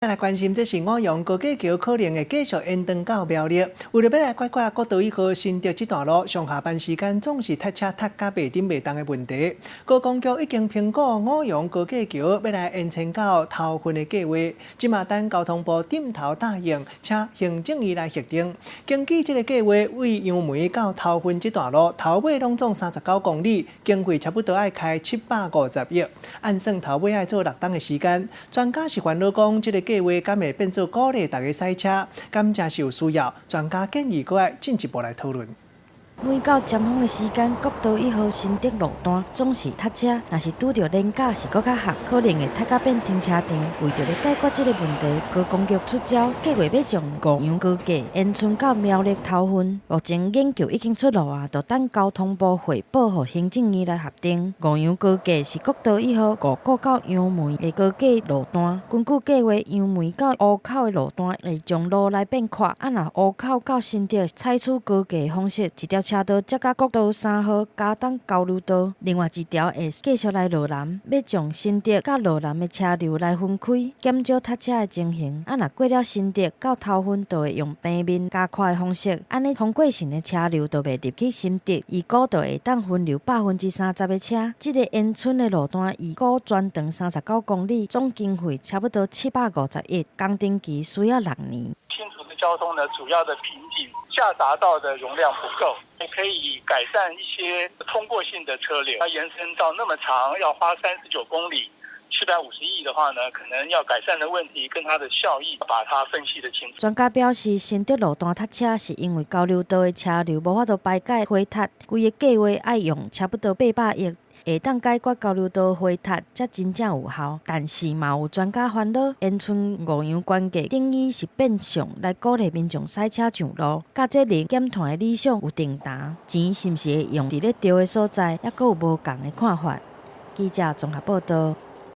来关心，这是我用高架桥可能会继续延长到苗栗。为了要来解决国道1号新竹这段路上下班时间总是塞车塞到白顶白动的问题，高公局已经评估我用高架桥要来延伸到头份的计划，即马等交通部点头答应，请行政院来核定。根据这个计划，为杨梅到头份这段路头尾拢总39公里，经费差不多要开750亿，按算头尾要做6档的时间。专家是烦恼讲，这个计划敢会变做鼓励大家塞车，敢真是有需要？专家建议搁要进一步来讨论。每到尖峰的时间，国道1号新竹路段总是塞车，若是拄到连假是搁较黑，可能会塞到变停车场。为着要解决这个问题，高公局出招，计划要将五杨高架延伸到苗栗头份。目前研究已经出炉啊，就等交通部汇报予行政院来核定。五杨高架是国道1号五股到杨梅的高架路段。根据计划，杨梅到湖口的路段会将路来变宽，若湖口到新竹采取高架方式，一条车道接到国道3号加东交流道，另外一条会继续来路南，要将新竹甲路南的车流来分开，减少塞车的情形。若过了新竹到头份，就会用平面加快的方式，安尼通过线的车流就袂入去新竹，二股就会当分流30%的车。这个延伸的路段二股全长39公里，总经费差不多750亿，工程期需要6年。新竹的交通呢，主要的瓶颈下匝道的容量不够，也可以改善一些通过性的车流。它延伸到那么长，要花39公里，750亿的话呢，可能要改善的问题跟它的效益，把它分析得清楚。专家表示，新竹路段塞车是因为交流道的车流无法度排解回塌，规个计划要用差不多800亿。会当解决交流道回塌，才真正有效。但是嘛有专家烦恼，延伸五杨关架等于是变相来鼓励民众塞车上路，甲这零减碳的理想有定达，钱是毋是会用伫咧对的所在，抑阁有无共的看法。记者综合报道。